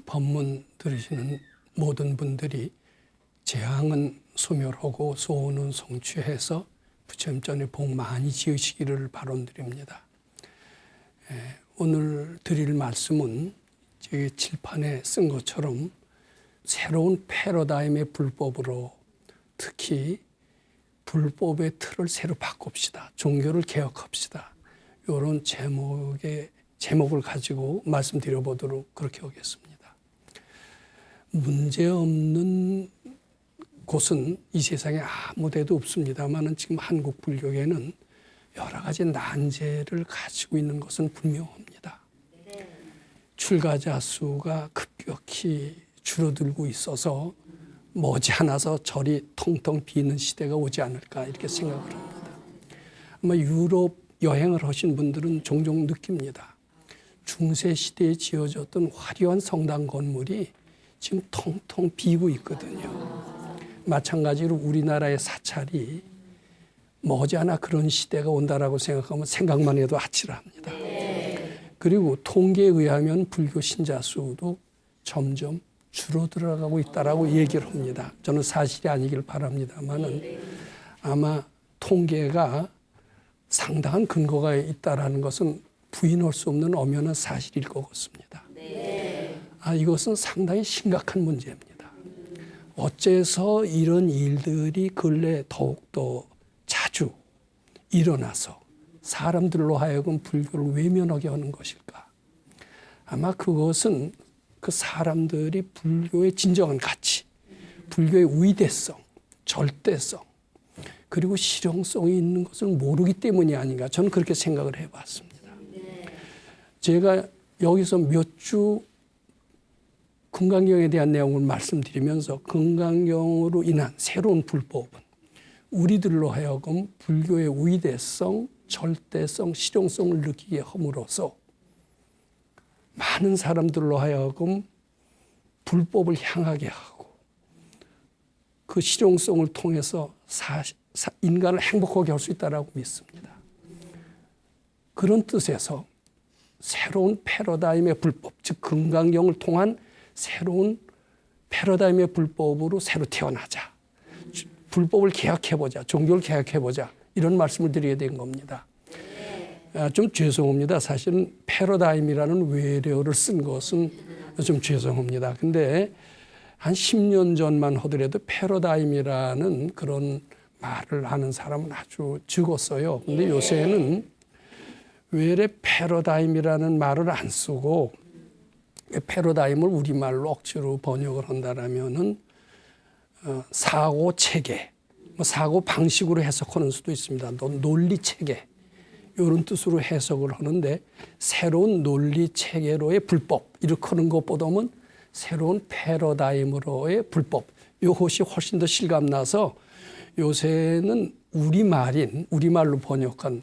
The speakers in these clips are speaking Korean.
법문 들으시는 모든 분들이 재앙은 소멸하고 소원은 성취해서 부처님 전에 복 많이 지으시기를 바람드립니다. 오늘 드릴 말씀은 제 칠판에 쓴 것처럼 새로운 패러다임의 불법으로, 특히 불법의 틀을 새로 바꿉시다. 종교를 개혁합시다. 이런 제목을 가지고 말씀드려보도록 그렇게 하겠습니다. 문제없는 곳은 이 세상에 아무 데도 없습니다만 지금 한국 불교계는 여러 가지 난제를 가지고 있는 것은 분명합니다. 출가자 수가 급격히 줄어들고 있어서 머지않아서 절이 텅텅 비는 시대가 오지 않을까 이렇게 생각을 합니다. 아마 유럽 여행을 하신 분들은 종종 느낍니다. 중세 시대에 지어졌던 화려한 성당 건물이 지금 텅텅 비고 있거든요. 마찬가지로 우리나라의 사찰이 머지않아 그런 시대가 온다라고 생각하면 생각만 해도 아찔합니다. 그리고 통계에 의하면 불교 신자 수도 점점 줄어들어가고 있다라고 얘기를 합니다. 저는 사실이 아니길 바랍니다만은 아마 통계가 상당한 근거가 있다라는 것은 부인할 수 없는 엄연한 사실일 것 같습니다. 이것은 상당히 심각한 문제입니다. 어째서 이런 일들이 근래 더욱더 자주 일어나서 사람들로 하여금 불교를 외면하게 하는 것일까? 아마 그것은 그 사람들이 불교의 진정한 가치, 불교의 위대성, 절대성, 그리고 실용성이 있는 것을 모르기 때문이 아닌가, 저는 그렇게 생각을 해봤습니다. 제가 여기서 몇 주 금강경에 대한 내용을 말씀드리면서 금강경으로 인한 새로운 불법은 우리들로 하여금 불교의 위대성, 절대성, 실용성을 느끼게 함으로써 많은 사람들로 하여금 불법을 향하게 하고 그 실용성을 통해서 인간을 행복하게 할 수 있다고 믿습니다. 그런 뜻에서 새로운 패러다임의 불법, 즉 금강경을 통한 새로운 패러다임의 불법으로 새로 태어나자. 불법을 개혁해보자. 종교를 개혁해보자. 이런 말씀을 드리게 된 겁니다. 좀 죄송합니다. 사실은 패러다임이라는 외래어를 쓴 것은 좀 죄송합니다. 근데 한 10년 전만 하더라도 패러다임이라는 그런 말을 하는 사람은 아주 적었어요. 근데 요새는 왜 패러다임이라는 말을 안 쓰고 패러다임을 우리말로 억지로 번역을 한다라면은 사고 체계, 사고 방식으로 해석하는 수도 있습니다. 논리 체계 이런 뜻으로 해석을 하는데 새로운 논리 체계로의 불법 이렇게 하는 것보다는 새로운 패러다임으로의 불법 이것이 훨씬 더 실감나서 요새는 우리말로 번역한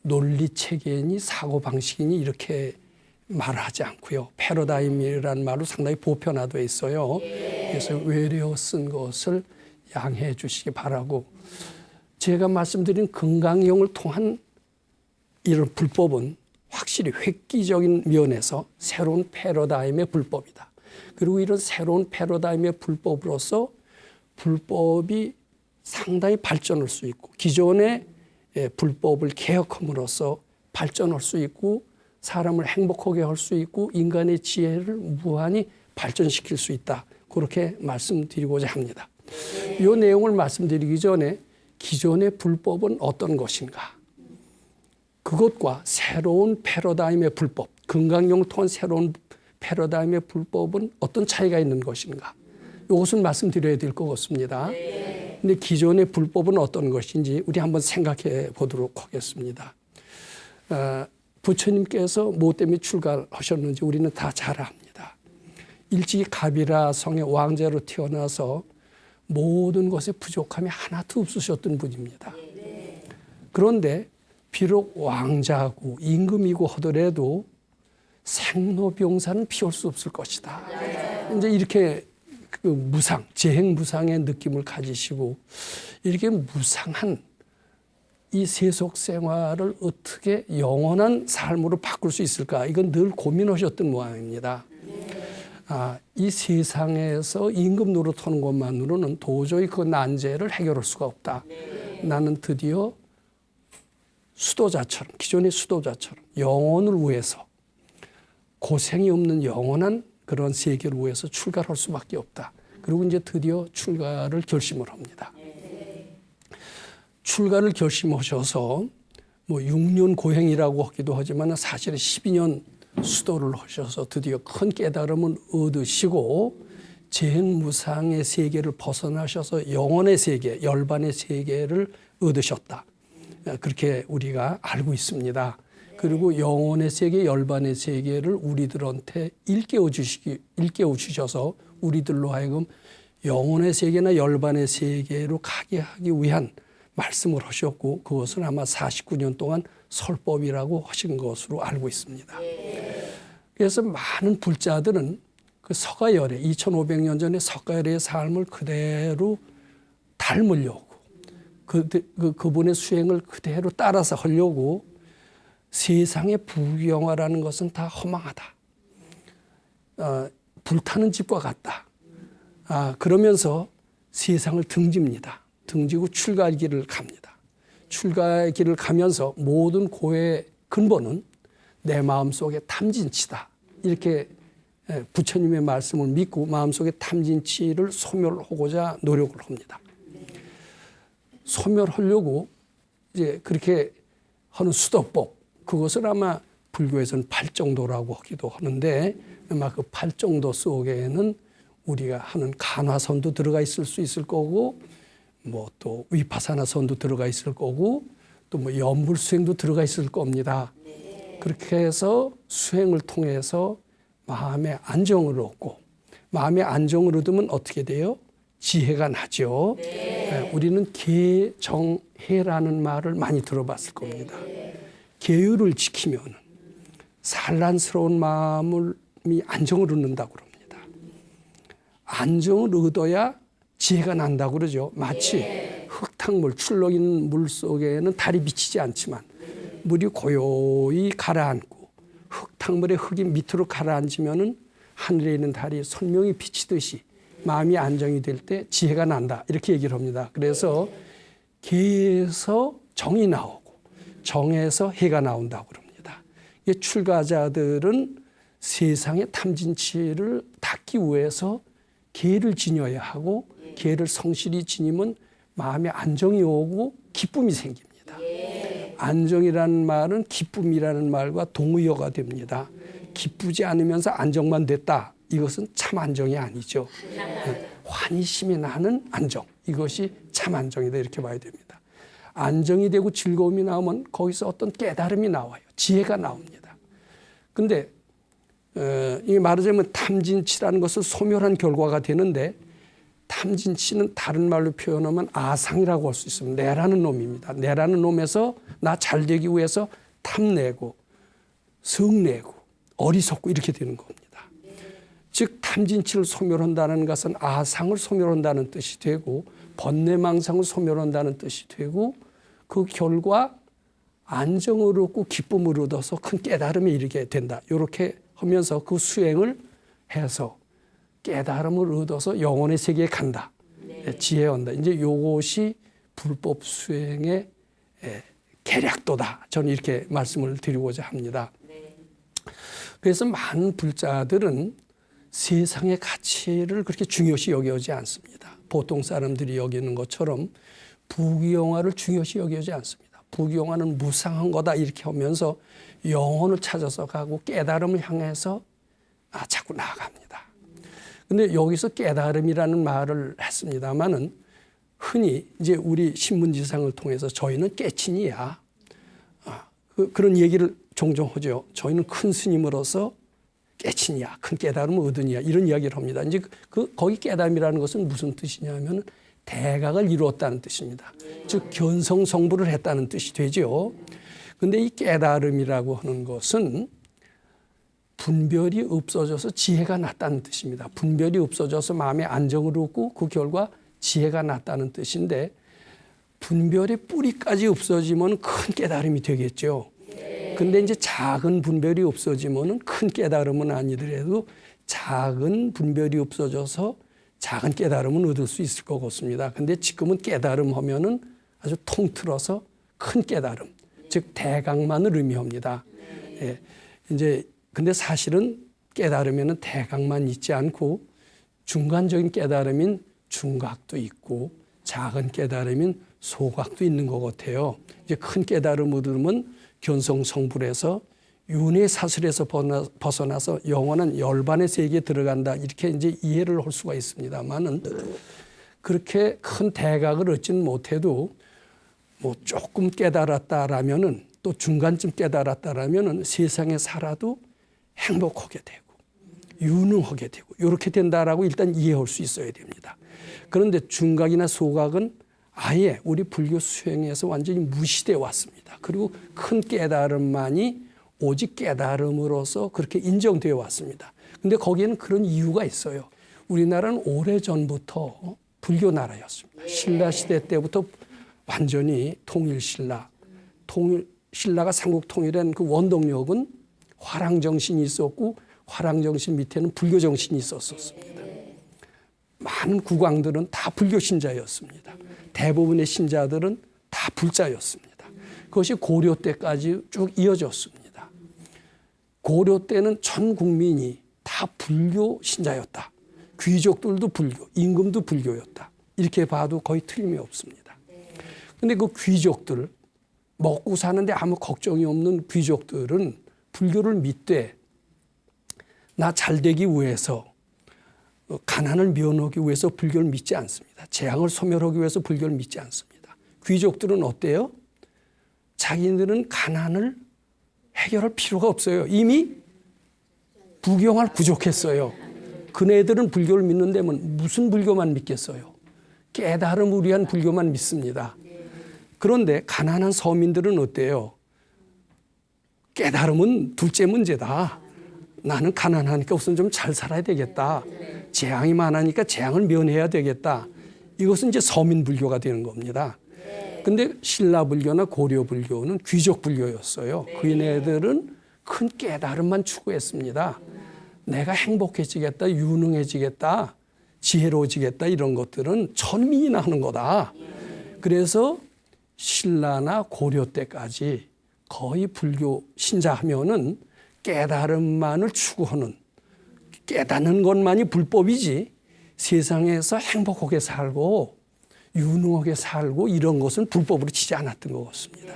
논리 체계이니 사고 방식이니 이렇게 말하지 않고요. 패러다임이라는 말로 상당히 보편화되어 있어요. 그래서 외래어 쓴 것을 양해해 주시기 바라고, 제가 말씀드린 금강경을 통한 이런 불법은 확실히 획기적인 면에서 새로운 패러다임의 불법이다. 그리고 이런 새로운 패러다임의 불법으로서 불법이 상당히 발전할 수 있고 기존의 불법을 개혁함으로써 발전할 수 있고 사람을 행복하게 할 수 있고 인간의 지혜를 무한히 발전시킬 수 있다. 그렇게 말씀드리고자 합니다. 이 내용을 말씀드리기 전에 기존의 불법은 어떤 것인가? 그것과 새로운 패러다임의 불법, 금강경을 통한 새로운 패러다임의 불법은 어떤 차이가 있는 것인가? 이것을 말씀드려야 될 것 같습니다. 근데 기존의 불법은 어떤 것인지 우리 한번 생각해 보도록 하겠습니다. 부처님께서 뭐 때문에 출가하셨는지 우리는 다 잘 압니다. 일찍이 가비라 성의 왕자로 태어나서 모든 것에 부족함이 하나도 없으셨던 분입니다. 그런데 비록 왕자고 임금이고 하더라도 생로병사는 피할 수 없을 것이다. 이제 이렇게 그 무상, 재행무상의 느낌을 가지시고 이렇게 무상한 이 세속 생활을 어떻게 영원한 삶으로 바꿀 수 있을까? 이건 늘 고민하셨던 모양입니다. 이 세상에서 임금 노릇하는 것만으로는 도저히 그 난제를 해결할 수가 없다. 나는 드디어 수도자처럼, 기존의 수도자처럼 영혼을 위해서, 고생이 없는 영원한 그런 세계를 위해서 출가할 수밖에 없다. 그리고 이제 드디어 출가를 결심을 합니다. 출가를 결심하셔서 뭐 6년 고행이라고 하기도 하지만 사실은 12년 수도를 하셔서 드디어 큰 깨달음을 얻으시고 재행무상의 세계를 벗어나셔서 영혼의 세계, 열반의 세계를 얻으셨다. 그렇게 우리가 알고 있습니다. 그리고 영혼의 세계, 열반의 세계를 우리들한테 일깨워 주셔서 우리들로 하여금 영혼의 세계나 열반의 세계로 가게 하기 위한 말씀을 하셨고, 그것은 아마 49년 동안 설법이라고 하신 것으로 알고 있습니다. 그래서 많은 불자들은 그 서가열의 2500년 전에 서가열의 삶을 그대로 닮으려고, 그분의 수행을 그대로 따라서 하려고 세상의 부귀영화라는 것은 다 허망하다. 불타는 집과 같다. 그러면서 세상을 등집니다. 등지고 출가의 길을 갑니다. 출가의 길을 가면서 모든 고의 근본은 내 마음속에 탐진치다. 이렇게 부처님의 말씀을 믿고 마음속에 탐진치를 소멸하고자 노력을 합니다. 소멸하려고 이제 그렇게 하는 수도법, 그것을 아마 불교에서는 팔정도라고 하기도 하는데, 아마 그 팔정도 속에는 우리가 하는 간화선도 들어가 있을 수 있을 거고, 뭐 또 위파사나선도 들어가 있을 거고, 또 뭐 연불수행도 들어가 있을 겁니다. 그렇게 해서 수행을 통해서 마음의 안정을 얻고, 마음의 안정을 얻으면 어떻게 돼요? 지혜가 나죠. 우리는 계정해라는 말을 많이 들어봤을 겁니다. 계율을 지키면 산란스러운 마음이 안정을 얻는다고 그럽니다. 안정을 얻어야 지혜가 난다고 그러죠. 마치 흙탕물, 출렁 있는 물 속에는 달이 비치지 않지만 물이 고요히 가라앉고 흙탕물의 흙이 밑으로 가라앉으면은 하늘에 있는 달이 선명히 비치듯이 마음이 안정이 될 때 지혜가 난다. 이렇게 얘기를 합니다. 그래서 계에서 정이 나오고 정에서 해가 나온다고 그럽니다. 출가자들은 세상의 탐진치를 닦기 위해서 계를 지녀야 하고, 계를 성실히 지니면 마음에 안정이 오고 기쁨이 생깁니다. 안정이라는 말은 기쁨이라는 말과 동의어가 됩니다. 기쁘지 않으면서 안정만 됐다. 이것은 참 안정이 아니죠. 환희심이 나는 안정. 이것이 참 안정이다. 이렇게 봐야 됩니다. 안정이 되고 즐거움이 나오면 거기서 어떤 깨달음이 나와요. 지혜가 나옵니다. 근데 이게 말하자면 탐진치라는 것을 소멸한 결과가 되는데, 탐진치는 다른 말로 표현하면 아상이라고 할 수 있습니다. 내라는 놈입니다. 내라는 놈에서 나 잘되기 위해서 탐내고 성내고 어리석고 이렇게 되는 겁니다. 즉 탐진치를 소멸한다는 것은 아상을 소멸한다는 뜻이 되고, 번뇌망상을 소멸한다는 뜻이 되고, 그 결과 안정을 얻고 기쁨을 얻어서 큰 깨달음에 이르게 된다. 이렇게 하면서 그 수행을 해서 깨달음을 얻어서 영혼의 세계에 간다. 지혜한다. 이제 이것이 불법 수행의 계략도다. 저는 이렇게 말씀을 드리고자 합니다. 그래서 많은 불자들은 세상의 가치를 그렇게 중요시 여기지 않습니다. 보통 사람들이 여기는 것처럼 부귀영화를 중요시 여기지 않습니다. 부귀영화는 무상한 거다 이렇게 하면서 영혼을 찾아서 가고 깨달음을 향해서 자꾸 나아갑니다. 근데 여기서 깨달음이라는 말을 했습니다만은 흔히 이제 우리 신문지상을 통해서 저희는 깨친이야. 그런 얘기를 종종 하죠. 저희는 큰 스님으로서 깨친이야, 큰 깨달음을 얻으니야, 이런 이야기를 합니다. 이제 거기 깨달음이라는 것은 무슨 뜻이냐면 대각을 이루었다는 뜻입니다. 즉 견성성불을 했다는 뜻이 되죠. 근데 이 깨달음이라고 하는 것은 분별이 없어져서 지혜가 났다는 뜻입니다. 분별이 없어져서 마음의 안정을 얻고 그 결과 지혜가 났다는 뜻인데, 분별의 뿌리까지 없어지면 큰 깨달음이 되겠죠. 근데 이제 작은 분별이 없어지면 큰 깨달음은 아니더라도 작은 분별이 없어져서 작은 깨달음은 얻을 수 있을 것 같습니다. 근데 지금은 깨달음 하면은 아주 통틀어서 큰 깨달음, 즉 대각만을 의미합니다. 예. 이제 근데 사실은 깨달으면은 대각만 있지 않고 중간적인 깨달음인 중각도 있고 작은 깨달음인 소각도 있는 것 같아요. 이제 큰 깨달음 얻으면 견성성불에서 윤회 사슬에서 벗어나서 영원한 열반의 세계에 들어간다, 이렇게 이제 이해를 할 수가 있습니다만은 그렇게 큰 대각을 얻지는 못해도 뭐 조금 깨달았다라면은 또 중간쯤 깨달았다라면은 세상에 살아도 행복하게 되고 유능하게 되고 이렇게 된다라고 일단 이해할 수 있어야 됩니다. 그런데 중각이나 소각은 아예 우리 불교 수행에서 완전히 무시되어 왔습니다. 그리고 큰 깨달음만이 오직 깨달음으로서 그렇게 인정되어 왔습니다. 근데 거기에는 그런 이유가 있어요. 우리나라는 오래전부터 불교 나라였습니다. 신라 시대 때부터 완전히 통일신라, 신라가 삼국 통일한 그 원동력은 화랑정신이 있었고 화랑정신 밑에는 불교정신이 있었습니다. 많은 국왕들은 다 불교 신자였습니다. 대부분의 신자들은 다 불자였습니다. 그것이 고려 때까지 쭉 이어졌습니다. 고려 때는 전 국민이 다 불교 신자였다. 귀족들도 불교, 임금도 불교였다. 이렇게 봐도 거의 틀림이 없습니다. 그런데 그 귀족들, 먹고 사는데 아무 걱정이 없는 귀족들은 불교를 믿되 나 잘되기 위해서, 가난을 면하기 위해서 불교를 믿지 않습니다. 재앙을 소멸하기 위해서 불교를 믿지 않습니다. 귀족들은 어때요? 자기들은 가난을 해결할 필요가 없어요. 이미 부경할 부족했어요. 그네들은 불교를 믿는다면 무슨 불교만 믿겠어요? 깨달음을 위한 불교만 믿습니다. 그런데 가난한 서민들은 어때요? 깨달음은 둘째 문제다. 나는 가난하니까 우선 좀 잘 살아야 되겠다. 재앙이 많으니까 재앙을 면해야 되겠다. 이것은 이제 서민 불교가 되는 겁니다. 근데 신라 불교나 고려 불교는 귀족 불교였어요. 그네들은 큰 깨달음만 추구했습니다. 내가 행복해지겠다, 유능해지겠다, 지혜로워지겠다, 이런 것들은 천민이나 하는 거다. 그래서 신라나 고려 때까지 거의 불교 신자 하면은 깨달음만을 추구하는, 깨닫는 것만이 불법이지 세상에서 행복하게 살고 유능하게 살고 이런 것은 불법으로 치지 않았던 것 같습니다.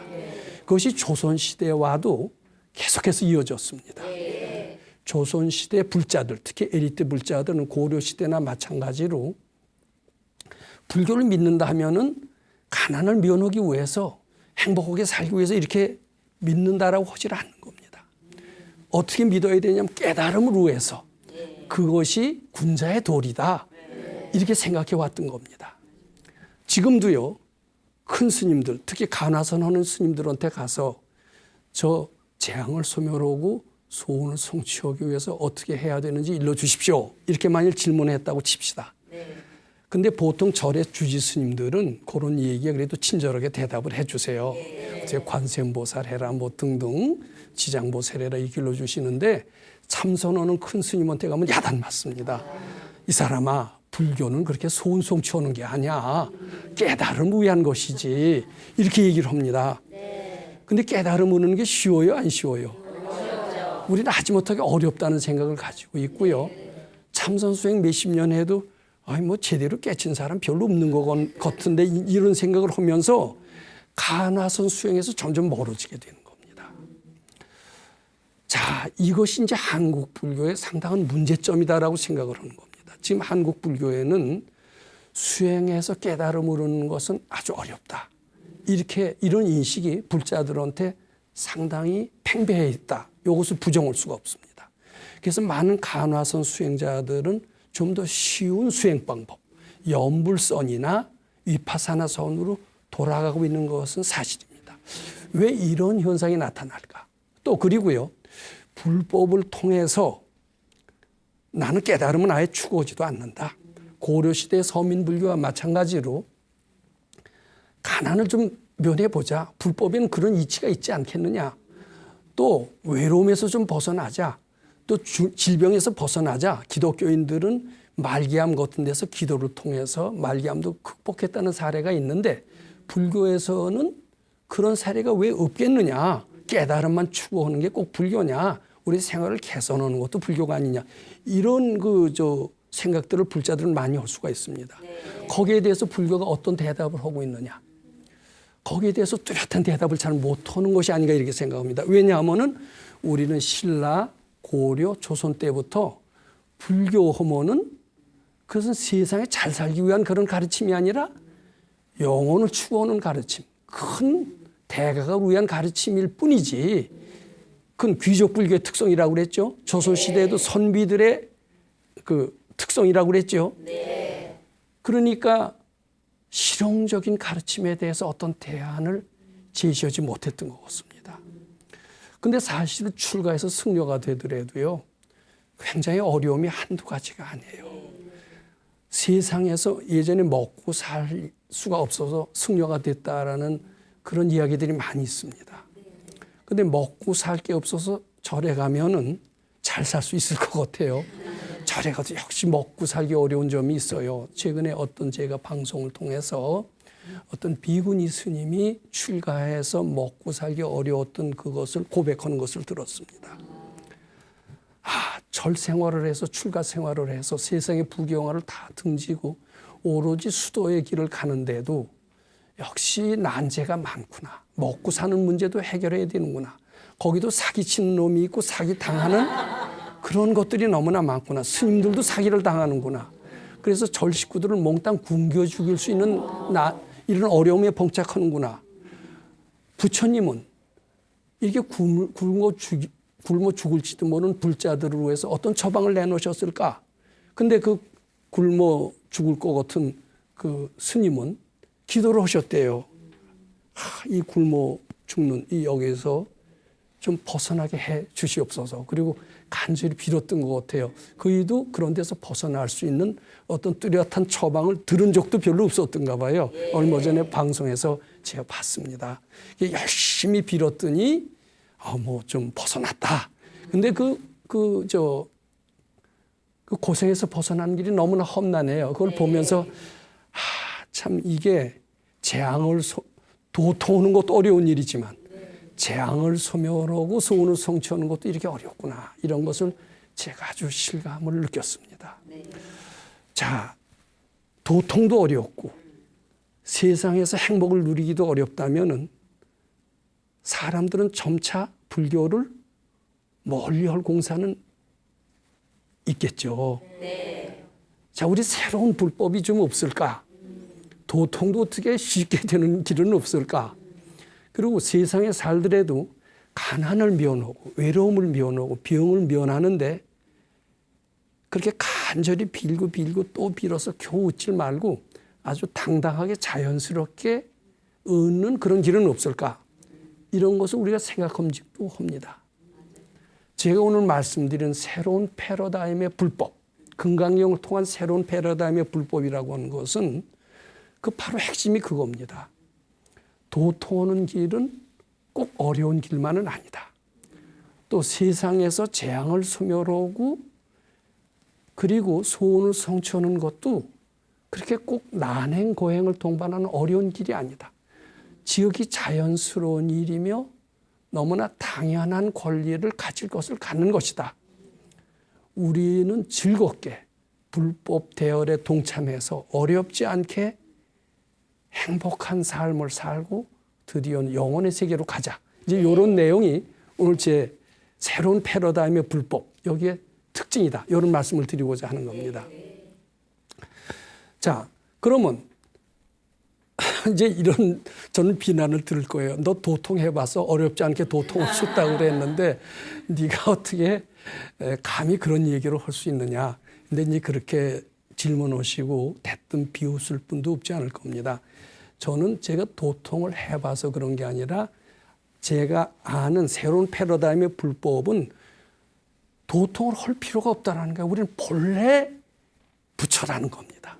그것이 조선시대와도 계속해서 이어졌습니다. 조선시대 불자들, 특히 엘리트 불자들은 고려시대나 마찬가지로 불교를 믿는다 하면은 가난을 면하기 위해서, 행복하게 살기 위해서 이렇게 믿는다라고 하질 않는 겁니다. 어떻게 믿어야 되냐면 깨달음을 위해서, 그것이 군자의 도리다, 이렇게 생각해 왔던 겁니다. 지금도요, 큰 스님들, 특히 간화선 하는 스님들한테 가서 저 재앙을 소멸하고 소원을 성취하기 위해서 어떻게 해야 되는지 일러주십시오, 이렇게 만일 질문했다고 칩시다. 근데 보통 절의 주지 스님들은 그런 얘기에 그래도 친절하게 대답을 해주세요. 관세음보살 해라, 뭐 등등, 지장보살 해라, 이 길로 주시는데 참선하는 큰 스님한테 가면 야단 맞습니다. 이 사람아, 불교는 그렇게 소원 성취하는 게 아니야. 깨달음을 위한 것이지. 이렇게 얘기를 합니다. 근데 깨달음 얻는 게 쉬워요, 안 쉬워요? 우리는 하지못하게 어렵다는 생각을 가지고 있고요. 참선 수행 몇십 년 해도 뭐 제대로 깨친 사람 별로 없는 것 같은데, 이런 생각을 하면서 간화선 수행에서 점점 멀어지게 되는 겁니다. 자, 이것이 이제 한국 불교의 상당한 문제점이다라고 생각을 하는 겁니다. 지금 한국 불교에는 수행해서 깨달음을 얻는 것은 아주 어렵다, 이런 인식이 불자들한테 상당히 팽배해 있다. 이것을 부정할 수가 없습니다. 그래서 많은 간화선 수행자들은 좀 더 쉬운 수행 방법, 염불선이나 위파사나 선으로 돌아가고 있는 것은 사실입니다. 왜 이런 현상이 나타날까? 또 그리고요, 불법을 통해서 나는 깨달음은 아예 추구하지도 않는다. 고려시대 서민불교와 마찬가지로 가난을 좀 면해보자. 불법에는 그런 이치가 있지 않겠느냐. 또 외로움에서 좀 벗어나자. 또 질병에서 벗어나자 기독교인들은 말기암 같은 데서 기도를 통해서 말기암도 극복했다는 사례가 있는데 불교에서는 그런 사례가 왜 없겠느냐. 깨달음만 추구하는 게 꼭 불교냐. 우리 생활을 개선하는 것도 불교가 아니냐. 이런 생각들을 불자들은 많이 할 수가 있습니다. 네. 거기에 대해서 불교가 어떤 대답을 하고 있느냐. 거기에 대해서 뚜렷한 대답을 잘 못하는 것이 아닌가 이렇게 생각합니다. 왜냐하면은 우리는 신라, 고려, 조선 때부터 불교 하면은 그것은 세상에 잘 살기 위한 그런 가르침이 아니라 영혼을 추구하는 가르침, 큰 대가를 위한 가르침일 뿐이지 그건 귀족 불교의 특성이라고 그랬죠. 조선시대에도 선비들의 그 특성이라고 그랬죠. 네. 그러니까 실용적인 가르침에 대해서 어떤 대안을 제시하지 못했던 것 같습니다. 근데 사실 출가해서 승려가 되더라도요. 굉장히 어려움이 한두 가지가 아니에요. 세상에서 예전에 먹고 살 수가 없어서 승려가 됐다라는 그런 이야기들이 많이 있습니다. 근데 먹고 살 게 없어서 절에 가면은 잘 살 수 있을 것 같아요. 절에 가도 역시 먹고 살기 어려운 점이 있어요. 최근에 어떤 제가 방송을 통해서 어떤 비구니 스님이 출가해서 먹고 살기 어려웠던 그것을 고백하는 것을 들었습니다. 절 생활을 해서 출가 생활을 해서 세상의 부경화를 다 등지고 오로지 수도의 길을 가는데도 역시 난제가 많구나. 먹고 사는 문제도 해결해야 되는구나. 거기도 사기치는 놈이 있고 사기 당하는 그런 것들이 너무나 많구나. 스님들도 사기를 당하는구나. 그래서 절 식구들을 몽땅 굶겨 죽일 수 있는 이런 어려움에 봉착하는구나. 부처님은 이렇게 굶어 죽을지도 모르는 불자들을 위해서 어떤 처방을 내놓으셨을까? 근데 그 굶어 죽을 것 같은 그 스님은 기도를 하셨대요. 이 굶어 죽는 이 역에서 좀 벗어나게 해 주시옵소서. 그리고 간절히 빌었던 것 같아요. 그이도 그런 데서 벗어날 수 있는 어떤 뚜렷한 처방을 들은 적도 별로 없었던가 봐요. 얼마 전에 방송에서 제가 봤습니다. 열심히 빌었더니 좀 벗어났다. 근데 그 고생에서 벗어나는 길이 너무나 험난해요. 그걸 보면서 참 이게 도통하는 것도 어려운 일이지만 재앙을 소멸하고 소원을 성취하는 것도 이렇게 어렵구나. 이런 것을 제가 아주 실감을 느꼈습니다. 자, 도통도 어렵고 세상에서 행복을 누리기도 어렵다면은 사람들은 점차 불교를 멀리할 공사는 있겠죠. 자, 우리 새로운 불법이 좀 없을까? 도통도 어떻게 쉽게 되는 길은 없을까? 그리고 세상에 살더라도 가난을 면하고 외로움을 면하고 병을 면하는데 그렇게 간절히 빌고 또 빌어서 겨우 웃질 말고 아주 당당하게 자연스럽게 얻는 그런 길은 없을까? 이런 것을 우리가 생각함직도 합니다. 제가 오늘 말씀드린 새로운 패러다임의 불법, 금강경을 통한 새로운 패러다임의 불법이라고 하는 것은 그 바로 핵심이 그겁니다. 도통하는 길은 꼭 어려운 길만은 아니다. 또 세상에서 재앙을 소멸하고 그리고 소원을 성취하는 것도 그렇게 꼭 난행 고행을 동반하는 어려운 길이 아니다. 지극히 자연스러운 일이며 너무나 당연한 권리를 가질 것을 갖는 것이다. 우리는 즐겁게 불법 대열에 동참해서 어렵지 않게 행복한 삶을 살고 드디어 영혼의 세계로 가자. 이제 이런 내용이 오늘 제 새로운 패러다임의 불법, 여기에 특징이다. 이런 말씀을 드리고자 하는 겁니다. 자, 그러면 이제 이런 저는 비난을 들을 거예요. 너 도통해봐서 어렵지 않게 도통을 줬다고 그랬는데 네가 어떻게 감히 그런 얘기를 할 수 있느냐. 근데 이제 그렇게 질문하시고 대뜸 비웃을 분도 없지 않을 겁니다. 저는 제가 도통을 해봐서 그런 게 아니라 제가 아는 새로운 패러다임의 불법은 도통을 할 필요가 없다는 거예요. 우리는 본래 부처라는 겁니다.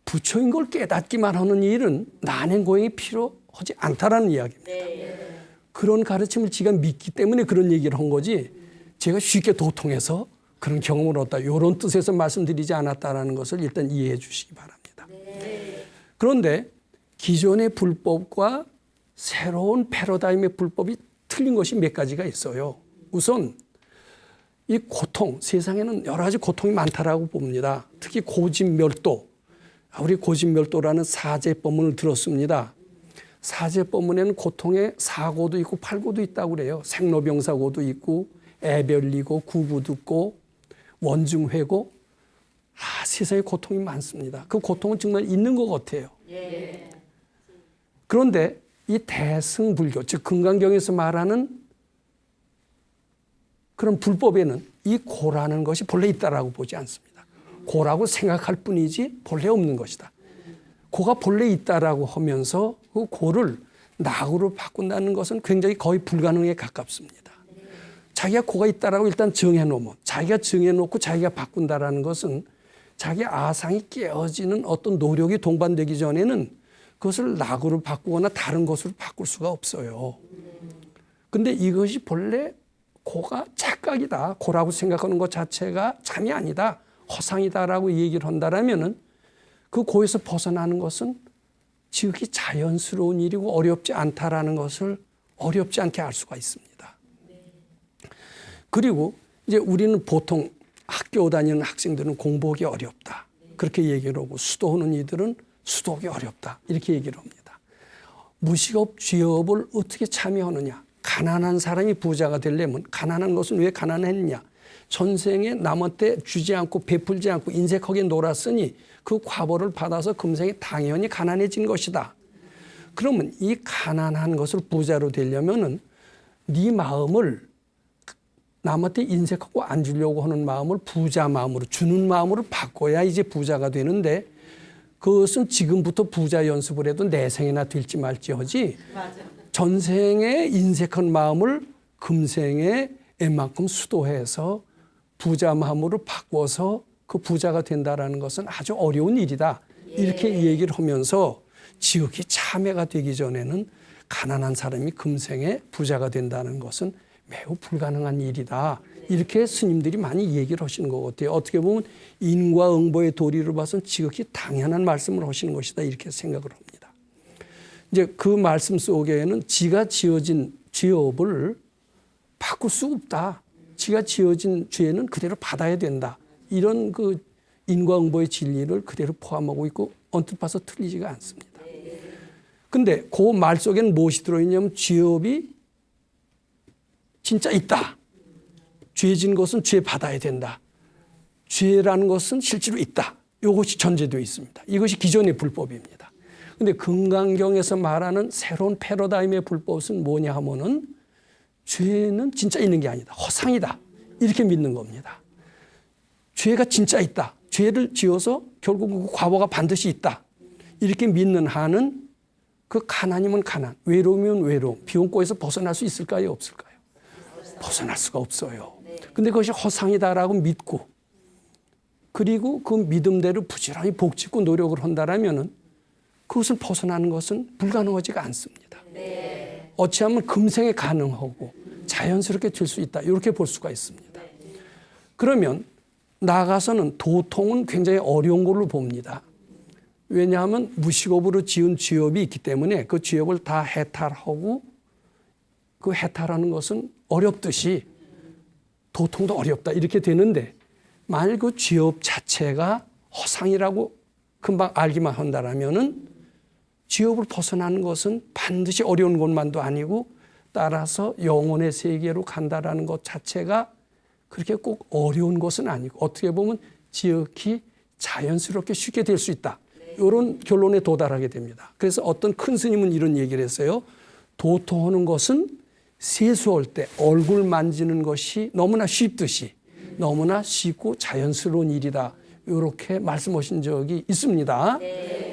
부처인 걸 깨닫기만 하는 일은 난행고행이 필요하지 않다라는 이야기입니다. 그런 가르침을 지가 믿기 때문에 그런 얘기를 한 거지 제가 쉽게 도통해서 그런 경험을 얻다. 이런 뜻에서 말씀드리지 않았다는 것을 일단 이해해 주시기 바랍니다. 그런데 기존의 불법과 새로운 패러다임의 불법이 틀린 것이 몇 가지가 있어요. 우선 이 고통, 세상에는 여러 가지 고통이 많다라고 봅니다. 특히 고집멸도, 우리 고집멸도라는 사제법문을 들었습니다. 사제법문에는 고통의 사고도 있고 팔고도 있다고 그래요. 생로병사고도 있고 애별리고 구부듣고 원중회고, 세상에 고통이 많습니다. 그 고통은 정말 있는 것 같아요. 그런데 이 대승불교, 즉 금강경에서 말하는 그런 불법에는 이 고라는 것이 본래 있다라고 보지 않습니다. 고라고 생각할 뿐이지 본래 없는 것이다. 고가 본래 있다라고 하면서 그 고를 낙으로 바꾼다는 것은 굉장히 거의 불가능에 가깝습니다. 자기가 고가 있다라고 일단 정해놓으면, 자기가 정해놓고 자기가 바꾼다라는 것은 자기 아상이 깨어지는 어떤 노력이 동반되기 전에는 그것을 낙으로 바꾸거나 다른 것으로 바꿀 수가 없어요. 근데 이것이 본래 고가 착각이다, 고라고 생각하는 것 자체가 참이 아니다, 허상이다라고 얘기를 한다라면은 그 고에서 벗어나는 것은 지극히 자연스러운 일이고 어렵지 않다라는 것을 어렵지 않게 알 수가 있습니다. 그리고 이제 우리는 보통 학교 다니는 학생들은 공부하기 어렵다, 그렇게 얘기를 하고, 수도하는 이들은 수도하기 어렵다, 이렇게 얘기를 합니다. 무식업, 쥐업을 어떻게 참여하느냐. 가난한 사람이 부자가 되려면, 가난한 것은 왜 가난했느냐. 전생에 남한테 주지 않고 베풀지 않고 인색하게 놀았으니 그 과보를 받아서 금생에 당연히 가난해진 것이다. 그러면 이 가난한 것을 부자로 되려면은 네 마음을 남한테 인색하고 안 주려고 하는 마음을 부자 마음으로, 주는 마음으로 바꿔야 이제 부자가 되는데, 그것은 지금부터 부자 연습을 해도 내생이나 될지 말지 하지. 맞아. 전생에 인색한 마음을 금생에 웬만큼 수도해서 부자 마음으로 바꿔서 그 부자가 된다라는 것은 아주 어려운 일이다. 이렇게 얘기를 하면서 지극히 참회가 되기 전에는 가난한 사람이 금생에 부자가 된다는 것은 매우 불가능한 일이다. 이렇게 스님들이 많이 얘기를 하시는 것 같아요. 어떻게 보면 인과응보의 도리로 봐서는 지극히 당연한 말씀을 하시는 것이다, 이렇게 생각을 합니다. 이제 그 말씀 속에는 지가 지어진 죄업을 바꿀 수 없다. 지가 지어진 죄는 그대로 받아야 된다. 이런 그 인과응보의 진리를 그대로 포함하고 있고 언뜻 봐서 틀리지가 않습니다. 근데 그 말 속에는 무엇이 들어있냐면 죄업이 진짜 있다. 죄진 것은 죄 받아야 된다. 죄라는 것은 실제로 있다. 이것이 전제되어 있습니다. 이것이 기존의 불법입니다. 그런데 금강경에서 말하는 새로운 패러다임의 불법은 뭐냐 하면은 죄는 진짜 있는 게 아니다, 허상이다, 이렇게 믿는 겁니다. 죄가 진짜 있다. 죄를 지어서 결국 그 과보가 반드시 있다. 이렇게 믿는 한은 그 가난이면 가난, 외로움이면 외로움, 비용고에서 벗어날 수 있을까요, 없을까요? 벗어날 수가 없어요. 근데 그것이 허상이다라고 믿고, 그리고 그 믿음대로 부지런히 복짓고 노력을 한다라면은 그것을 벗어나는 것은 불가능하지가 않습니다. 어찌하면 금생에 가능하고 자연스럽게 될 수 있다, 이렇게 볼 수가 있습니다. 그러면 나아가서는 도통은 굉장히 어려운 걸로 봅니다. 왜냐하면 무식업으로 지은 죄업이 있기 때문에 그 죄업을 다 해탈하고, 그 해탈하는 것은 어렵듯이 도통도 어렵다, 이렇게 되는데, 만일 그 죄업 자체가 허상이라고 금방 알기만 한다라면은 죄업을 벗어나는 것은 반드시 어려운 것만도 아니고, 따라서 영혼의 세계로 간다라는 것 자체가 그렇게 꼭 어려운 것은 아니고, 어떻게 보면 지극히 자연스럽게 쉽게 될 수 있다, 이런 결론에 도달하게 됩니다. 그래서 어떤 큰 스님은 이런 얘기를 했어요. 도통하는 것은 세수할 때 얼굴 만지는 것이 너무나 쉽듯이 너무나 쉽고 자연스러운 일이다, 이렇게 말씀하신 적이 있습니다.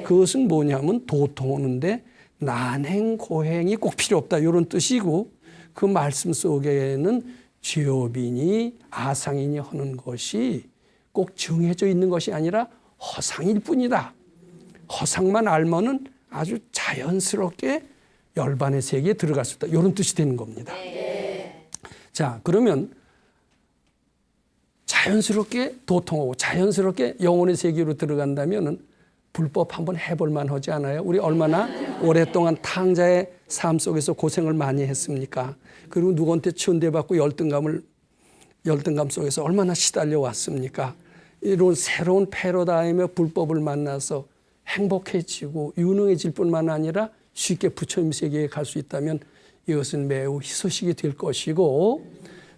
그것은 뭐냐면 도통하는데 난행고행이 꼭 필요 없다, 이런 뜻이고, 그 말씀 속에는 죄업이니 아상이니 하는 것이 꼭 정해져 있는 것이 아니라 허상일 뿐이다. 허상만 알면은 아주 자연스럽게 열반의 세계에 들어갈 수 있다, 이런 뜻이 되는 겁니다. 자, 그러면 자연스럽게 도통하고 자연스럽게 영혼의 세계로 들어간다면은 불법 한번 해볼 만하지 않아요? 우리 얼마나 오랫동안 탕자의 삶 속에서 고생을 많이 했습니까? 그리고 누구한테 천대받고 열등감 속에서 얼마나 시달려 왔습니까? 이런 새로운 패러다임의 불법을 만나서 행복해지고 유능해질 뿐만 아니라 쉽게 부처님 세계에 갈 수 있다면 이것은 매우 희소식이 될 것이고,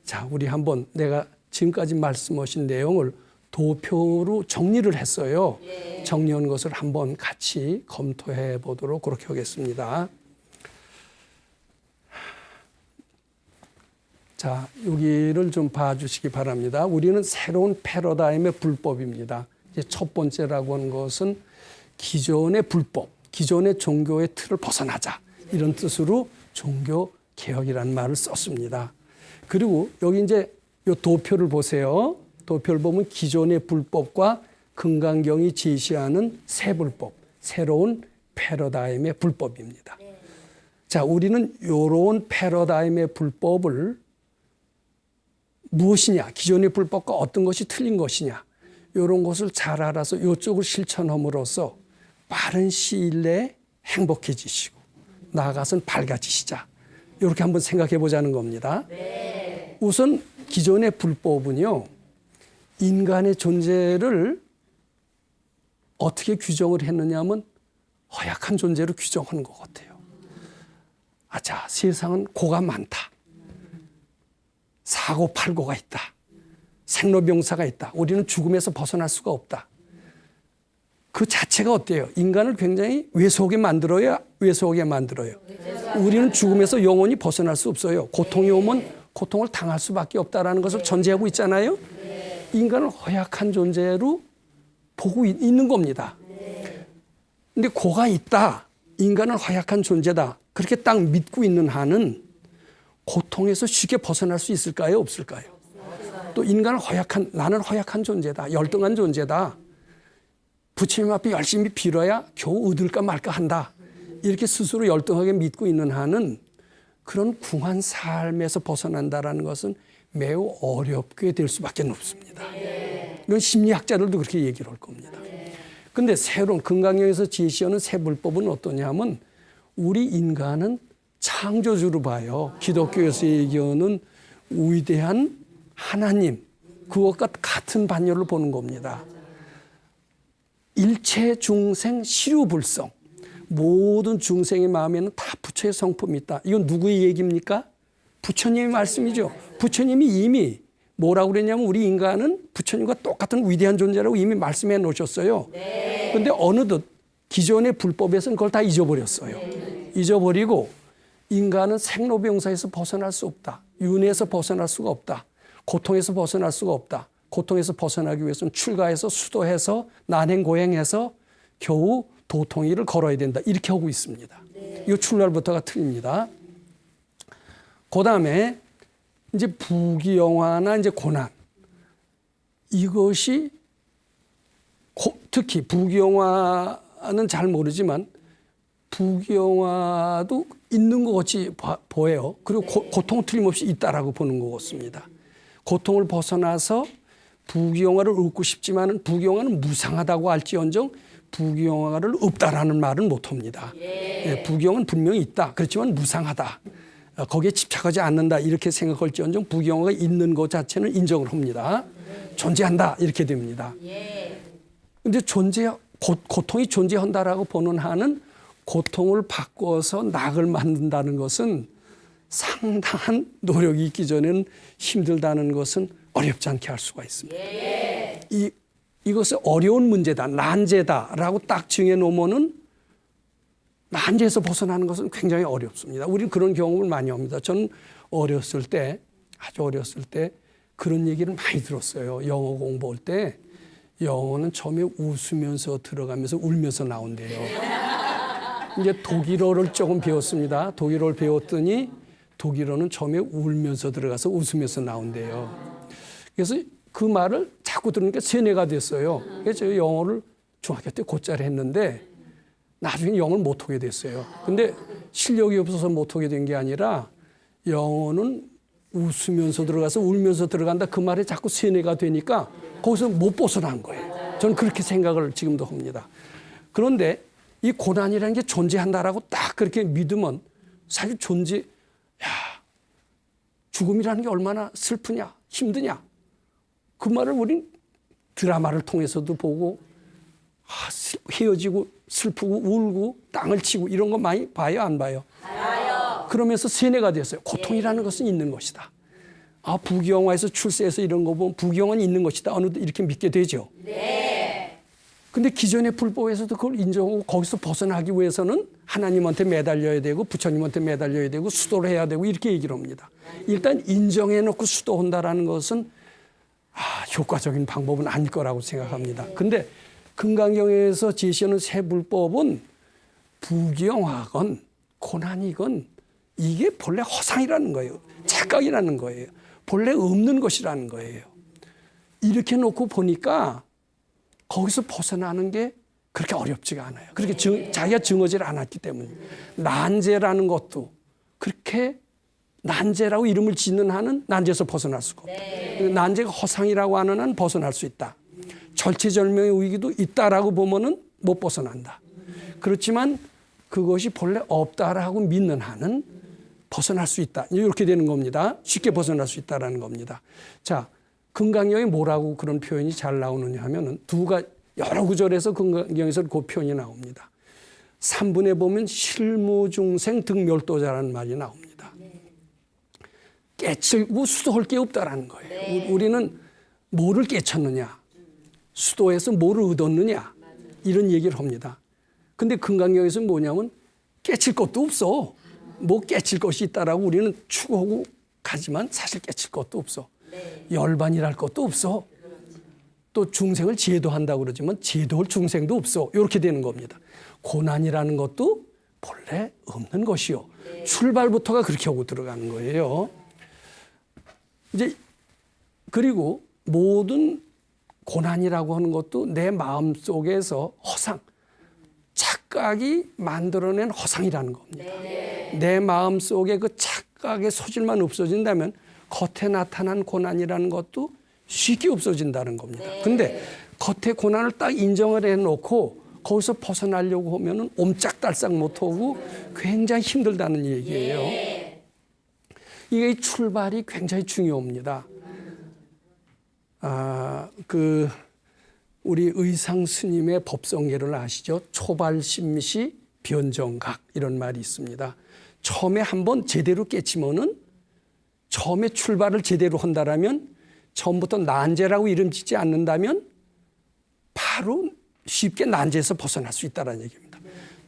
자, 우리 한번 내가 지금까지 말씀하신 내용을 도표로 정리를 했어요. 정리한 것을 한번 같이 검토해 보도록 그렇게 하겠습니다. 자, 여기를 좀 봐주시기 바랍니다. 우리는 새로운 패러다임의 불법입니다. 이제 첫 번째라고 하는 것은 기존의 불법, 기존의 종교의 틀을 벗어나자, 이런 뜻으로 종교 개혁이라는 말을 썼습니다. 그리고 여기 이제 이 도표를 보세요. 도표를 보면 기존의 불법과 금강경이 제시하는 새 불법, 새로운 패러다임의 불법입니다. 자, 우리는 이런 패러다임의 불법을 무엇이냐, 기존의 불법과 어떤 것이 틀린 것이냐, 이런 것을 잘 알아서 이쪽을 실천함으로써 빠른 시일 내에 행복해지시고 나아가서는 밝아지시자, 이렇게 한번 생각해 보자는 겁니다. 우선 기존의 불법은요, 인간의 존재를 어떻게 규정을 했느냐 하면 허약한 존재로 규정하는 것 같아요. 자, 세상은 고가 많다. 사고팔고가 있다. 생로병사가 있다. 우리는 죽음에서 벗어날 수가 없다. 그 자체가 어때요? 인간을 굉장히 왜소하게 만들어요? 왜소하게 만들어요. 우리는 죽음에서 영원히 벗어날 수 없어요. 고통이 오면 고통을 당할 수밖에 없다는 것을 전제하고 있잖아요. 인간을 허약한 존재로 보고 있는 겁니다. 근데 고가 있다. 인간은 허약한 존재다. 그렇게 딱 믿고 있는 한은 고통에서 쉽게 벗어날 수 있을까요? 없을까요? 또 인간은 나는 허약한 존재다. 열등한 존재다. 부처님 앞에 열심히 빌어야 겨우 얻을까 말까 한다. 이렇게 스스로 열등하게 믿고 있는 한은 그런 궁한 삶에서 벗어난다는 것은 매우 어렵게 될 수밖에 없습니다. 이건 심리학자들도 그렇게 얘기를 할 겁니다. 그런데 새로운 금강경에서 제시하는 새 불법은 어떠냐면 우리 인간은 창조주로 봐요. 기독교에서 얘기하는 위대한 하나님, 그것과 같은 반열로 보는 겁니다. 일체 중생 시류불성, 모든 중생의 마음에는 다 부처의 성품이 있다. 이건 누구의 얘기입니까? 부처님의 말씀이죠. 부처님이 이미 뭐라고 그랬냐면 우리 인간은 부처님과 똑같은 위대한 존재라고 이미 말씀해 놓으셨어요. 그런데 어느덧 기존의 불법에서는 그걸 다 잊어버렸어요. 잊어버리고 인간은 생로병사에서 벗어날 수 없다. 윤회에서 벗어날 수가 없다. 고통에서 벗어날 수가 없다. 고통에서 벗어나기 위해서는 출가해서 수도해서 난행고행해서 겨우 도통이를 걸어야 된다. 이렇게 하고 있습니다. 이 출발부터가 틀립니다. 그 다음에 이제 부귀영화나 이제 고난. 이것이 특히 부귀영화는 잘 모르지만 부귀영화도 있는 것 같이 보여요. 그리고 고통 틀림없이 있다라고 보는 것 같습니다. 고통을 벗어나서 부귀영화를 얻고 싶지만 부귀영화는 무상하다고 할지언정 부귀영화를 없다라는 말은 못합니다. 부귀영화는 분명히 있다. 그렇지만 무상하다. 거기에 집착하지 않는다. 이렇게 생각할지언정 부귀영화가 있는 것 자체는 인정을 합니다. 존재한다. 이렇게 됩니다. 그런데 고통이 존재한다라고 보는 한은 고통을 바꿔서 낙을 만든다는 것은 상당한 노력이 있기 전에는 힘들다는 것은 어렵지 않게 할 수가 있습니다. 이것은 어려운 문제다, 난제다라고 딱 정해놓으면은 난제에서 벗어나는 것은 굉장히 어렵습니다. 우리는 그런 경험을 많이 합니다. 저는 어렸을 때, 아주 어렸을 때 그런 얘기를 많이 들었어요. 영어 공부할 때 영어는 처음에 웃으면서 들어가면서 울면서 나온대요. 이제 독일어를 조금 배웠습니다. 독일어를 배웠더니 독일어는 처음에 울면서 들어가서 웃으면서 나온대요. 그래서 그 말을 자꾸 들으니까 세뇌가 됐어요. 그래서 제가 영어를 중학교 때 곧잘 했는데 나중에 영어를 못하게 됐어요. 근데 실력이 없어서 못하게 된 게 아니라 영어는 웃으면서 들어가서 울면서 들어간다 그 말에 자꾸 세뇌가 되니까 거기서 못 벗어난 거예요. 저는 그렇게 생각을 지금도 합니다. 그런데 이 고난이라는 게 존재한다라고 딱 그렇게 믿으면 사실 죽음이라는 게 얼마나 슬프냐 힘드냐 그 말을 우린 드라마를 통해서도 보고 헤어지고 슬프고 울고 땅을 치고 이런 거 많이 봐요 안 봐요? 봐요. 그러면서 세뇌가 됐어요. 고통이라는 것은 있는 것이다. 부귀영화에서 출세해서 이런 거 보면 부귀영화는 있는 것이다. 어느덧 이렇게 믿게 되죠. 네. 근데 기존의 불법에서도 그걸 인정하고 거기서 벗어나기 위해서는 하나님한테 매달려야 되고 부처님한테 매달려야 되고 수도를 해야 되고 이렇게 얘기를 합니다. 일단 인정해놓고 수도한다라는 것은 효과적인 방법은 아닐 거라고 생각합니다. 근데 금강경에서 제시하는 새 불법은 부귀영화건 고난이건 이게 본래 허상이라는 거예요. 착각이라는 거예요. 본래 없는 것이라는 거예요. 이렇게 놓고 보니까 거기서 벗어나는 게 그렇게 어렵지가 않아요. 그렇게 자기가 증오지를 않았기 때문에. 난제라는 것도 그렇게 난제라고 이름을 짓는 한은 난제에서 벗어날 수가 없다. 난제가 허상이라고 하는 한은 벗어날 수 있다. 절체절명의 위기도 있다라고 보면은 못 벗어난다. 그렇지만 그것이 본래 없다라고 믿는 한은 벗어날 수 있다. 이렇게 되는 겁니다. 쉽게 벗어날 수 있다라는 겁니다. 자, 금강경에 뭐라고 그런 표현이 잘 나오느냐 하면은 여러 구절에서 금강경에서 그 표현이 나옵니다. 3분에 보면 실무중생 득멸도자라는 말이 나옵니다. 깨치고 수도할 게 없다라는 거예요. 우리는 뭐를 깨쳤느냐, 수도에서 뭐를 얻었느냐 이런 얘기를 합니다. 근데 금강경에서는 뭐냐면 깨칠 것도 없어. 뭐 깨칠 것이 있다라고 우리는 추구하고 가지만 사실 깨칠 것도 없어. 열반이랄 것도 없어. 또 중생을 제도한다고 그러지만 제도할 중생도 없어. 이렇게 되는 겁니다. 고난이라는 것도 본래 없는 것이요. 출발부터가 그렇게 하고 들어가는 거예요. 이제 그리고 모든 고난이라고 하는 것도 내 마음 속에서 허상, 착각이 만들어낸 허상이라는 겁니다. 내 마음 속에 그 착각의 소질만 없어진다면 겉에 나타난 고난이라는 것도 쉽게 없어진다는 겁니다. 근데 겉에 고난을 딱 인정을 해놓고 거기서 벗어나려고 하면은 옴짝달싹 못하고 굉장히 힘들다는 얘기예요. 이게 출발이 굉장히 중요합니다. 우리 의상 스님의 법성계를 아시죠? 초발심시 변정각 이런 말이 있습니다. 처음에 한번 제대로 깨치면은 처음에 출발을 제대로 한다라면 처음부터 난제라고 이름 짓지 않는다면 바로 쉽게 난제에서 벗어날 수 있다는 얘기입니다.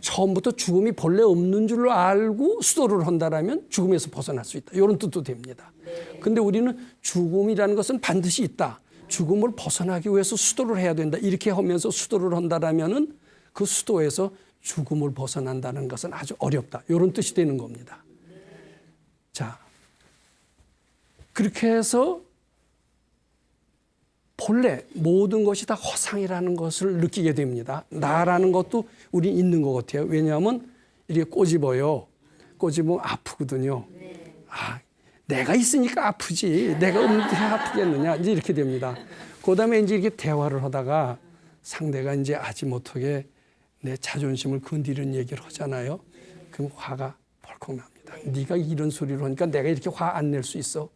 처음부터 죽음이 본래 없는 줄 알고 수도를 한다라면 죽음에서 벗어날 수 있다. 이런 뜻도 됩니다. 근데 우리는 죽음이라는 것은 반드시 있다. 죽음을 벗어나기 위해서 수도를 해야 된다. 이렇게 하면서 수도를 한다라면은 그 수도에서 죽음을 벗어난다는 것은 아주 어렵다. 이런 뜻이 되는 겁니다. 자, 그렇게 해서 본래 모든 것이 다 허상이라는 것을 느끼게 됩니다. 나라는 것도 우리 있는 것 같아요. 왜냐하면 이렇게 꼬집어요. 꼬집으면 아프거든요. 내가 있으니까 아프지. 내가 없는데 아프겠느냐. 이제 이렇게 됩니다. 그 다음에 이제 이렇게 대화를 하다가 상대가 이제 아지 못하게 내 자존심을 건드리는 얘기를 하잖아요. 그럼 화가 벌컥 납니다. 네가 이런 소리를 하니까 내가 이렇게 화 안 낼 수 있어.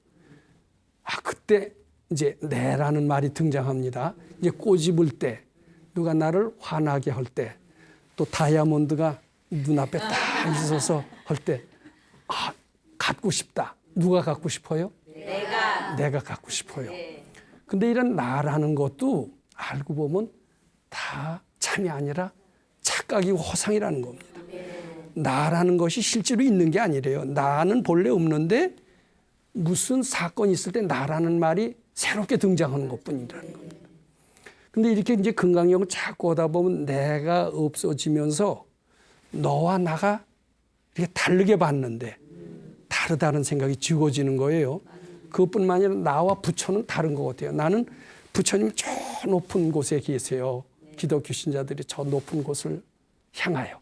그때 이제 내라는 말이 등장합니다. 이제 꼬집을 때, 누가 나를 화나게 할 때, 또 다이아몬드가 눈앞에 딱 있어서 할 때, 갖고 싶다. 누가 갖고 싶어요? 내가 갖고 싶어요. 근데 이런 나라는 것도 알고 보면 다 참이 아니라 착각이고 허상이라는 겁니다. 나라는 것이 실제로 있는 게 아니래요. 나는 본래 없는데 무슨 사건이 있을 때 나라는 말이 새롭게 등장하는 것뿐이라는 겁니다. 근데 이렇게 이제 금강경을 자꾸 하다 보면 내가 없어지면서 너와 나가 이렇게 다르게 봤는데 다르다는 생각이 지워지는 거예요. 그것뿐만 아니라 나와 부처는 다른 것 같아요. 나는 부처님 저 높은 곳에 계세요. 기독교 신자들이 저 높은 곳을 향하여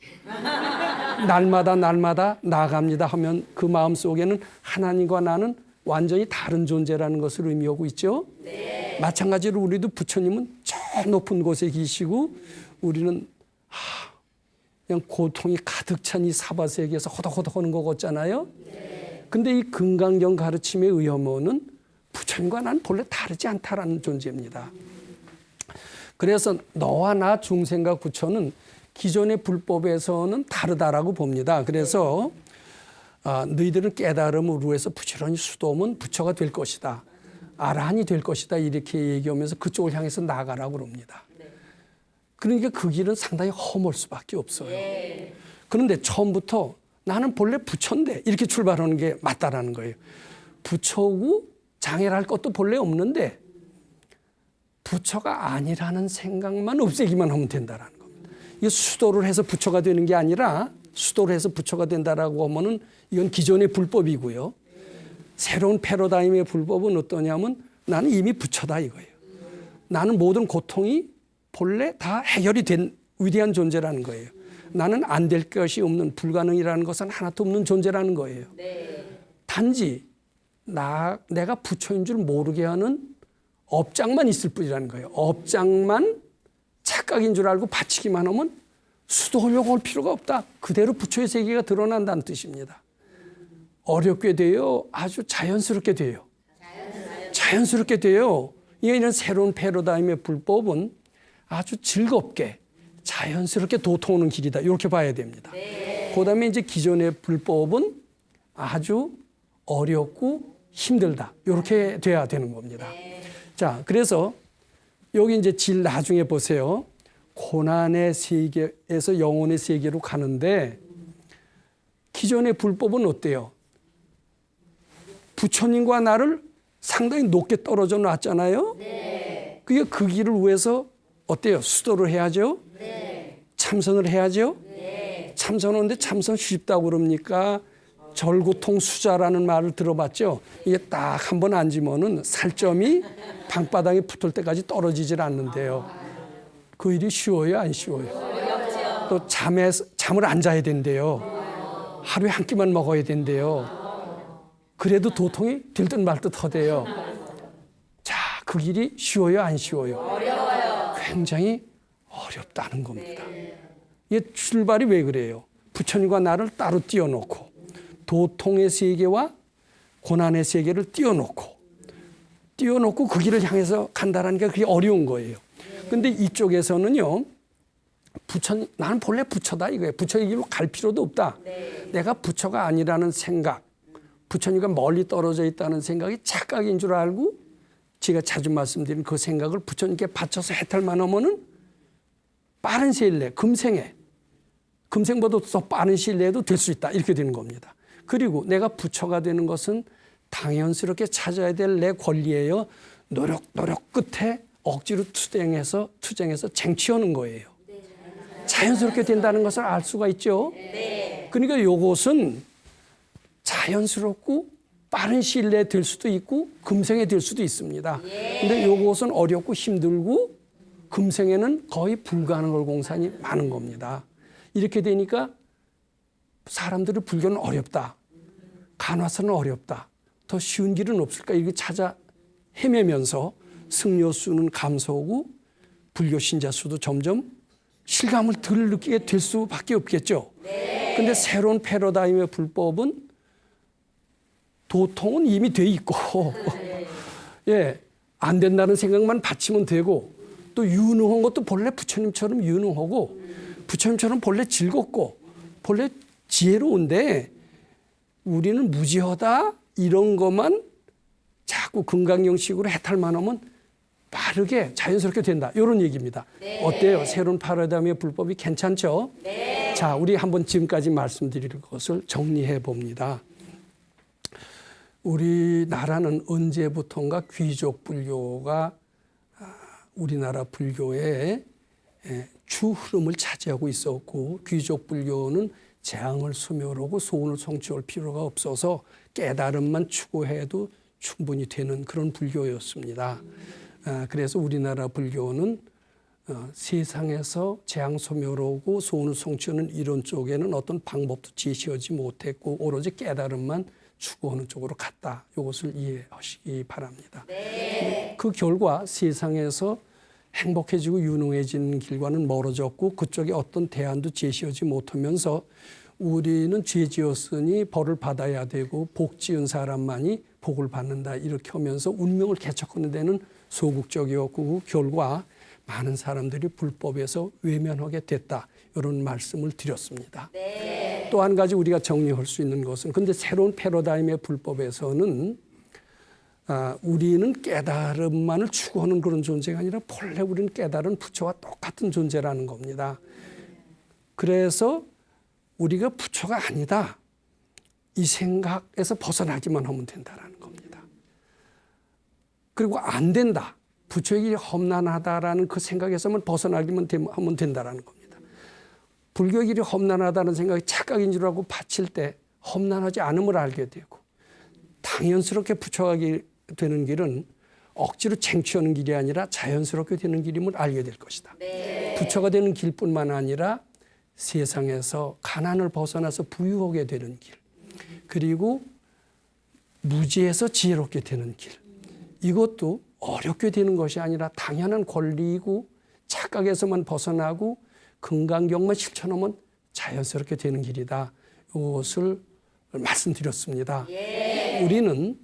날마다 나아갑니다 하면 그 마음 속에는 하나님과 나는 완전히 다른 존재라는 것을 의미하고 있죠. 네. 마찬가지로 우리도 부처님은 저 높은 곳에 계시고 우리는 그냥 고통이 가득 찬 이 사바세계에서 허덕허덕 하는 거 같잖아요. 네. 근데 이 금강경 가르침에 의하면은 부처님과 난 본래 다르지 않다라는 존재입니다. 그래서 너와 나 중생과 부처는 기존의 불법에서는 다르다라고 봅니다. 그래서 너희들은 깨달음으로 해서 부지런히 수도하면 부처가 될 것이다. 아라한이 될 것이다. 이렇게 얘기하면서 그쪽을 향해서 나가라고 그럽니다. 그러니까 그 길은 상당히 험할 수밖에 없어요. 그런데 처음부터 나는 본래 부처인데 이렇게 출발하는 게 맞다라는 거예요. 부처고 장애를 것도 본래 없는데 부처가 아니라는 생각만 없애기만 하면 된다라는 겁니다. 이게 수도를 해서 부처가 되는 게 아니라 수도를 해서 부처가 된다라고 하면은 이건 기존의 불법이고요. 새로운 패러다임의 불법은 어떠냐면 나는 이미 부처다 이거예요. 나는 모든 고통이 본래 다 해결이 된 위대한 존재라는 거예요. 나는 안 될 것이 없는 불가능이라는 것은 하나도 없는 존재라는 거예요. 단지 내가 부처인 줄 모르게 하는 업장만 있을 뿐이라는 거예요. 업장만 착각인 줄 알고 바치기만 하면 수도하려고 할 필요가 없다. 그대로 부처의 세계가 드러난다는 뜻입니다. 어렵게 돼요? 아주 자연스럽게 돼요. 자연스럽게 돼요. 이런 새로운 패러다임의 불법은 아주 즐겁게 자연스럽게 도통하는 길이다. 이렇게 봐야 됩니다. 그다음에 이제 기존의 불법은 아주 어렵고 힘들다. 이렇게 돼야 되는 겁니다. 자, 그래서 여기 이제 질 나중에 보세요. 고난의 세계에서 영혼의 세계로 가는데 기존의 불법은 어때요? 부처님과 나를 상당히 높게 떨어져 놨잖아요. 그게 그 길을 위해서 어때요? 수도를 해야죠. 참선을 해야죠. 참선하는데 참선 쉽다고 그럽니까? 절구통 수자라는 말을 들어봤죠. 이게 딱 한 번 앉으면은 살점이 방바닥에 붙을 때까지 떨어지질 않는데요. 그 일이 쉬워요, 안 쉬워요? 어렵죠. 또 잠을 안 자야 된대요. 하루에 한 끼만 먹어야 된대요. 그래도 도통이 될 듯 말 듯 하대요. 자, 그 길이 쉬워요, 안 쉬워요? 어려워요. 굉장히 어렵다는 겁니다. 이게 출발이 왜 그래요? 부처님과 나를 따로 띄워놓고 도통의 세계와 고난의 세계를 띄워놓고 그 길을 향해서 간다는 게 그게 어려운 거예요. 근데 이쪽에서는요, 나는 본래 부처다 이거예요. 부처의 길로 갈 필요도 없다. 내가 부처가 아니라는 생각, 부처님과 멀리 떨어져 있다는 생각이 착각인 줄 알고 제가 자주 말씀드린 그 생각을 부처님께 바쳐서 해탈만 하면은 빠른 시일 내에 금생보다 더 빠른 시일 내에도 될 수 있다. 이렇게 되는 겁니다. 그리고 내가 부처가 되는 것은 당연스럽게 찾아야 될 내 권리예요. 노력 끝에 억지로 투쟁해서 쟁취하는 거예요. 자연스럽게 된다는 것을 알 수가 있죠. 그러니까 이것은 자연스럽고 빠른 시일 내에 될 수도 있고 금생에 될 수도 있습니다. 근데 이것은 어렵고 힘들고 금생에는 거의 불가능할 공산이 많은 겁니다. 이렇게 되니까 사람들의 불교는 어렵다. 간화서는 어렵다. 더 쉬운 길은 없을까? 이렇게 찾아 헤매면서 승려 수는 감소하고 불교 신자 수도 점점 실감을 덜 느끼게 될 수밖에 없겠죠. 그런데 새로운 패러다임의 불법은 도통은 이미 돼 있고 안 된다는 생각만 바치면 되고 또 유능한 것도 본래 부처님처럼 유능하고 부처님처럼 본래 즐겁고 본래 지혜로운데 우리는 무지하다 이런 것만 자꾸 금강경식으로 해탈만 하면 빠르게 자연스럽게 된다. 이런 얘기입니다. 어때요? 새로운 패러다임의 불법이 괜찮죠? 자, 우리 한번 지금까지 말씀드릴 것을 정리해 봅니다. 우리나라는 언제부턴가 귀족 불교가 우리나라 불교의 주 흐름을 차지하고 있었고 귀족 불교는 재앙을 소멸하고 소원을 성취할 필요가 없어서 깨달음만 추구해도 충분히 되는 그런 불교였습니다. 그래서 우리나라 불교는 세상에서 재앙 소멸하고 소원을 성취하는 이런 쪽에는 어떤 방법도 제시하지 못했고 오로지 깨달음만 추구하는 쪽으로 갔다. 이것을 이해하시기 바랍니다. 그 결과 세상에서 행복해지고 유능해지는 길과는 멀어졌고 그쪽에 어떤 대안도 제시하지 못하면서 우리는 죄 지었으니 벌을 받아야 되고 복 지은 사람만이 복을 받는다 이렇게 하면서 운명을 개척하는 데는 소극적이었고 그 결과 많은 사람들이 불법에서 외면하게 됐다. 이런 말씀을 드렸습니다. 네. 또 한 가지 우리가 정리할 수 있는 것은 근데 새로운 패러다임의 불법에서는 우리는 깨달음만을 추구하는 그런 존재가 아니라 본래 우리는 깨달은 부처와 똑같은 존재라는 겁니다. 그래서 우리가 부처가 아니다. 이 생각에서 벗어나기만 하면 된다라는 겁니다. 그리고 안 된다. 부처의 길이 험난하다라는 그 생각에서만 벗어나기만 하면 된다라는 겁니다. 불교의 길이 험난하다는 생각이 착각인 줄 알고 바칠 때 험난하지 않음을 알게 되고 당연스럽게 부처가 되는 길은 억지로 쟁취하는 길이 아니라 자연스럽게 되는 길임을 알게 될 것이다. 네. 부처가 되는 길뿐만 아니라 세상에서 가난을 벗어나서 부유하게 되는 길, 그리고 무지에서 지혜롭게 되는 길, 이것도 어렵게 되는 것이 아니라 당연한 권리이고 착각에서만 벗어나고 금강경만 실천하면 자연스럽게 되는 길이다. 이것을 말씀드렸습니다. 예. 우리는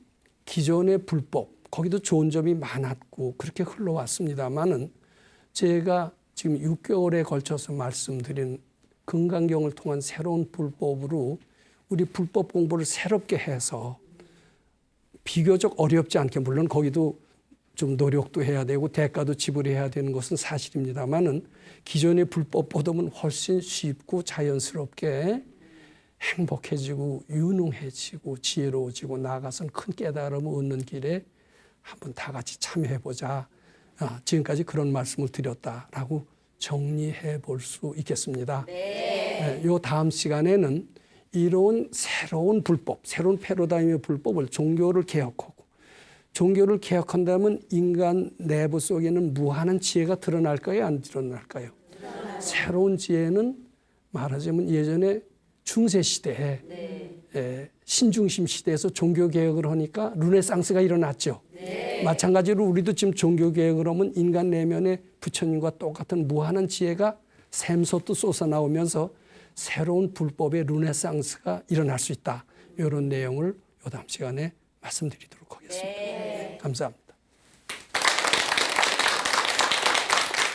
기존의 불법, 거기도 좋은 점이 많았고 그렇게 흘러왔습니다만은 제가 지금 6개월에 걸쳐서 말씀드린 금강경을 통한 새로운 불법으로 우리 불법 공부를 새롭게 해서 비교적 어렵지 않게, 물론 거기도 좀 노력도 해야 되고 대가도 지불해야 되는 것은 사실입니다만은 기존의 불법보다는 훨씬 쉽고 자연스럽게 행복해지고 유능해지고 지혜로워지고 나아가서는 큰 깨달음을 얻는 길에 한번 다 같이 참여해보자. 지금까지 그런 말씀을 드렸다라고 정리해 볼 수 있겠습니다. 네. 요 다음 시간에는 이런 새로운 불법, 새로운 패러다임의 불법을 종교를 개혁하고 종교를 개혁한다면 인간 내부 속에는 무한한 지혜가 드러날까요? 안 드러날까요? 새로운 지혜는 말하자면 예전에 중세시대에 신중심 시대에서 종교개혁을 하니까 르네상스가 일어났죠. 네. 마찬가지로 우리도 지금 종교개혁을 하면 인간 내면에 부처님과 똑같은 무한한 지혜가 샘솟듯 솟아나오면서 새로운 불법의 르네상스가 일어날 수 있다. 이런 내용을 요 다음 시간에 말씀드리도록 하겠습니다. 네. 감사합니다.